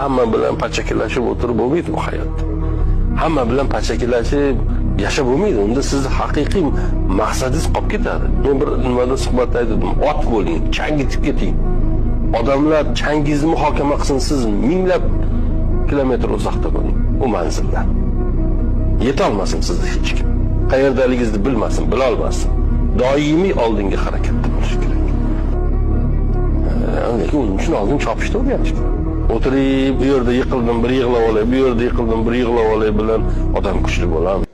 hamma bilan pachakilashib o'tirib bo'lmaydi bu hayotda. Hamma bilan pachakilashib yashab bo'lmaydi. Unda sizni haqiqiy maqsadingiz qolib ketadi. Men bir nimada suhbatda aytdim, ot bo'ling, changitib keting. Odamlar changingizni muhokama qilsin, siz minglab kilometr uzoqda bo'ling u manzildan. Yeta olmasin sizni hech kim. Qayerdaligingizni bilmasin, bila olmasin. Doimiy oldinga harakatda bo'lish kerak. Lekin uning uchun oldin chopishni o'rganish kerak. O'tirib, bu yerda yiqildim, bir yig'lab olay, bu yerda yiqildim, bir yig'lab olay bilan odam kuchli bo'ladi.